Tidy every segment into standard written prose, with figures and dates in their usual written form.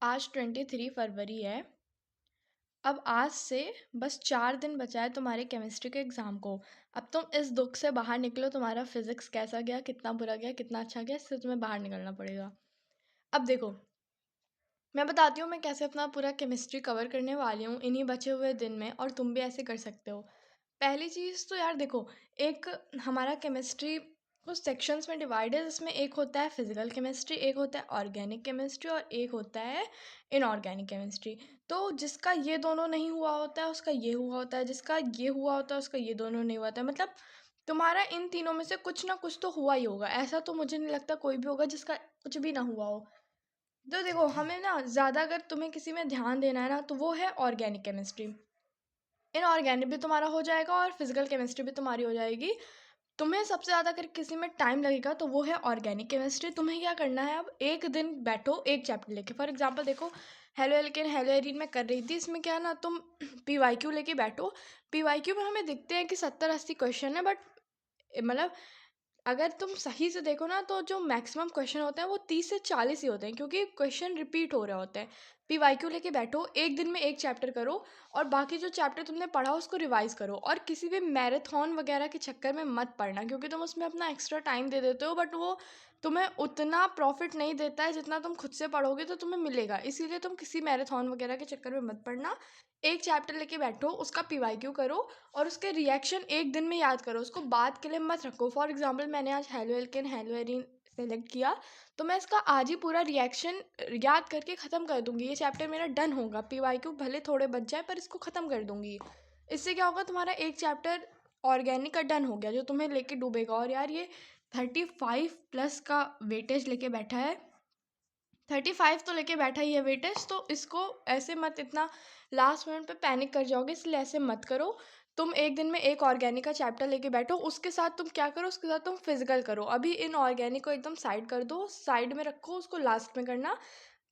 आज 23 फरवरी है। अब आज से बस 4 दिन बचा है तुम्हारे केमिस्ट्री के एग्ज़ाम को। अब तुम इस दुख से बाहर निकलो। तुम्हारा फिजिक्स कैसा गया, कितना बुरा गया, कितना अच्छा गया, इससे तुम्हें बाहर निकलना पड़ेगा। अब देखो, मैं बताती हूँ मैं कैसे अपना पूरा केमिस्ट्री कवर करने वाली हूँ इन्हीं बचे हुए दिन में, और तुम भी ऐसे कर सकते हो। पहली चीज़ तो यार देखो, एक हमारा केमिस्ट्री कुछ सेक्शंस में डिवाइड है, जिसमें एक होता है फिजिकल केमिस्ट्री, एक होता है ऑर्गेनिक केमिस्ट्री, और एक होता है इनऑर्गेनिक केमिस्ट्री। तो जिसका ये दोनों नहीं हुआ होता है उसका ये हुआ होता है, जिसका ये हुआ होता है उसका ये दोनों नहीं हुआ होता है। मतलब तुम्हारा इन तीनों में से कुछ ना कुछ तो हुआ ही होगा। ऐसा तो मुझे नहीं लगता कोई भी होगा जिसका कुछ भी ना हुआ हो। तो देखो, हमें ना ज़्यादा अगर तुम्हें किसी में ध्यान देना है ना, तो वो है ऑर्गेनिक केमिस्ट्री। इनऑर्गेनिक भी तुम्हारा हो जाएगा और फिजिकल केमिस्ट्री भी तुम्हारी हो जाएगी। तुम्हें सबसे ज़्यादा अगर किसी में टाइम लगेगा तो वो है ऑर्गेनिक केमिस्ट्री। तुम्हें क्या करना है, अब एक दिन बैठो एक चैप्टर लेके। फॉर एग्जांपल देखो, हेलो एल्केन हेलो एरीन में कर रही थी, इसमें क्या है ना, तुम पीवाईक्यू लेके बैठो। पीवाईक्यू में हमें दिखते हैं कि 70-80 क्वेश्चन है, बट मतलब अगर तुम सही से देखो ना, तो जो मैक्सिमम क्वेश्चन होते हैं वो 30 से 40 ही होते हैं, क्योंकि क्वेश्चन रिपीट हो रहे होते हैं। पीवाईक्यू लेके बैठो, एक दिन में एक चैप्टर करो, और बाकी जो चैप्टर तुमने पढ़ा उसको रिवाइज करो। और किसी भी मैराथन वगैरह के चक्कर में मत पढ़ना, क्योंकि तुम उसमें अपना एक्स्ट्रा टाइम दे देते हो, बट वो तुम्हें उतना प्रॉफिट नहीं देता है जितना तुम खुद से पढ़ोगे तो तुम्हें मिलेगा। इसीलिए तुम किसी मैराथन वगैरह के चक्कर में मत पढ़ना। एक चैप्टर लेके बैठो, उसका पीवाईक्यू करो, और उसके रिएक्शन एक दिन में याद करो, उसको बाद के लिए मत रखो। फॉर एग्जांपल मैंने आज halo alkane hello arene select किया, तो मैं इसका आज ही पूरा रिएक्शन याद करके ख़त्म कर दूंगी। ये चैप्टर मेरा डन होगा, पीवाईक्यू भले थोड़े बच जाए पर इसको ख़त्म कर दूंगी। इससे क्या होगा, तुम्हारा एक चैप्टर ऑर्गेनिक का डन हो गया जो तुम्हें लेके डूबेगा। और यार ये 35+ का वेटेज लेके बैठा है, 35 तो लेके बैठा ही है वेटेज, तो इसको ऐसे मत इतना लास्ट मिनट पे पैनिक कर जाओगे, इसलिए ऐसे मत करो। तुम एक दिन में एक ऑर्गेनिक का चैप्टर लेके बैठो, उसके साथ तुम क्या करो, उसके साथ तुम फिजिकल करो। अभी इन ऑर्गेनिक को एकदम साइड कर दो, साइड में रखो, उसको लास्ट में करना।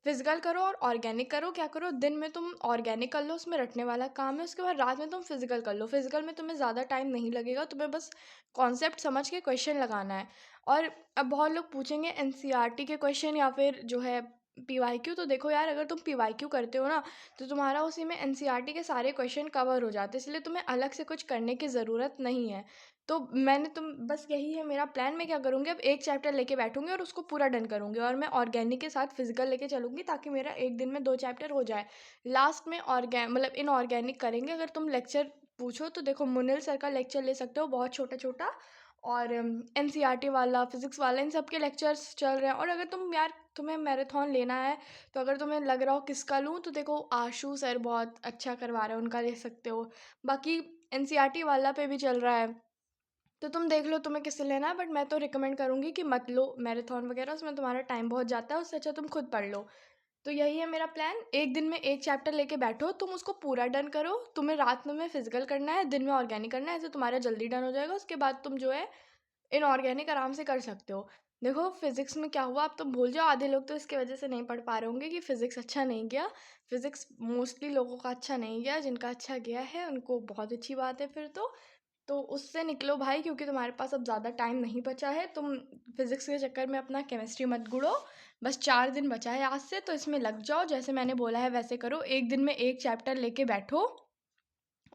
फिजिकल करो और ऑर्गेनिक करो। क्या करो, दिन में तुम ऑर्गेनिक कर लो, उसमें रटने वाला काम है, उसके बाद रात में तुम फिजिकल कर लो। फिजिकल में तुम्हें ज़्यादा टाइम नहीं लगेगा, तुम्हें बस कॉन्सेप्ट समझ के क्वेश्चन लगाना है। और अब बहुत लोग पूछेंगे एनसीईआरटी के क्वेश्चन या फिर जो है पीवाईक्यू। तो देखो यार, अगर तुम पीवाईक्यू करते हो ना, तो तुम्हारा उसी में एनसीईआरटी के सारे क्वेश्चन कवर हो जाते हैं, इसलिए तुम्हें अलग से कुछ करने की ज़रूरत नहीं है। तो मैंने तुम बस यही है मेरा प्लान। मैं क्या करूँगी, अब एक चैप्टर लेके बैठूंगी और उसको पूरा डन करूँगी, और मैं ऑर्गेनिक के साथ फिजिकल लेके चलूँगी, ताकि मेरा एक दिन में 2 चैप्टर हो जाए। लास्ट में मतलब इनऑर्गेनिक करेंगे। अगर तुम लेक्चर पूछो तो देखो, मुनिल सर का लेक्चर ले सकते हो, बहुत छोटा छोटा। और एनसीईआरटी वाला, फिजिक्स वाला, इन सब के लेक्चर्स चल रहे हैं। और अगर तुम यार तुम्हें मैराथन लेना है, तो अगर तुम्हें लग रहा हो किसका लूँ, तो देखो आशु सर बहुत अच्छा करवा रहे हैं, उनका ले सकते हो। बाकी एनसीईआरटी वाला पे भी चल रहा है, तो तुम देख लो तुम्हें किससे लेना है। बट मैं तो रिकमेंड करूँगी कि मत लो मैराथन वगैरह, उसमें तुम्हारा टाइम बहुत जाता है, उससे अच्छा तुम खुद पढ़ लो। तो यही है मेरा प्लान, एक दिन में एक चैप्टर लेके बैठो, तुम उसको पूरा डन करो। तुम्हें रात में फिजिकल करना है, दिन में ऑर्गेनिक करना है, ऐसे तुम्हारा जल्दी डन हो जाएगा। उसके बाद तुम जो है इनऑर्गेनिक आराम से कर सकते हो। देखो फिजिक्स में क्या हुआ, अब तुम भूल जाओ, आधे लोग तो इसकी वजह से नहीं पढ़ पा रहे होंगे कि फिजिक्स अच्छा नहीं गया। फिजिक्स मोस्टली लोगों का अच्छा नहीं गया, जिनका अच्छा गया है उनको बहुत अच्छी बात है फिर तो उससे निकलो भाई, क्योंकि तुम्हारे पास अब ज़्यादा टाइम नहीं बचा है। तुम फिजिक्स के चक्कर में अपना केमिस्ट्री मत गुड़ो। बस 4 दिन बचा है आज से, तो इसमें लग जाओ, जैसे मैंने बोला है वैसे करो। एक दिन में एक चैप्टर लेके बैठो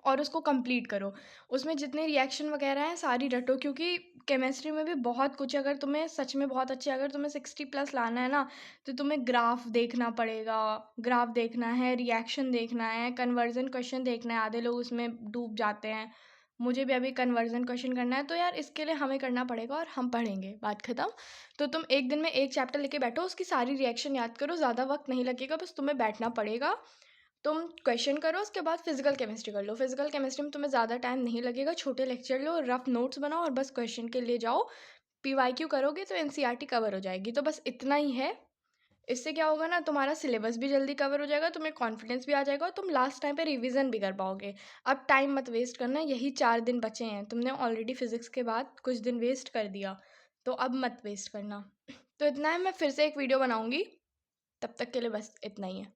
और उसको कंप्लीट करो। उसमें जितने रिएक्शन वगैरह हैं सारी रटो, क्योंकि केमिस्ट्री में भी बहुत कुछ है। अगर तुम्हें सच में बहुत अच्छे, अगर तुम्हें 60+ लाना है ना, तो तुम्हें ग्राफ देखना पड़ेगा। ग्राफ देखना है, रिएक्शन देखना है, कन्वर्जन क्वेश्चन देखना है। आधे लोग उसमें डूब जाते हैं। मुझे भी अभी कन्वर्जन क्वेश्चन करना है, तो यार इसके लिए हमें करना पड़ेगा और हम पढ़ेंगे, बात खत्म। तो तुम एक दिन में एक चैप्टर लेके बैठो, उसकी सारी रिएक्शन याद करो, ज़्यादा वक्त नहीं लगेगा, बस तुम्हें बैठना पड़ेगा। तुम क्वेश्चन करो, उसके बाद फिजिकल केमिस्ट्री कर लो। फिजिकल केमिस्ट्री में तुम्हें ज़्यादा टाइम नहीं लगेगा, छोटे लेक्चर लो, रफ नोट्स बनाओ और बस क्वेश्चन के लिए जाओ। पीवाईक्यू करोगे तो एनसीईआरटी कवर हो जाएगी। तो बस इतना ही है। इससे क्या होगा ना, तुम्हारा सिलेबस भी जल्दी कवर हो जाएगा, तुम्हें कॉन्फिडेंस भी आ जाएगा, और तुम लास्ट टाइम पे रिवीजन भी कर पाओगे। अब टाइम मत वेस्ट करना, यही 4 दिन बचे हैं। तुमने ऑलरेडी फिजिक्स के बाद कुछ दिन वेस्ट कर दिया, तो अब मत वेस्ट करना। तो इतना है, मैं फिर से एक वीडियो बनाऊंगी, तब तक के लिए बस इतना ही है।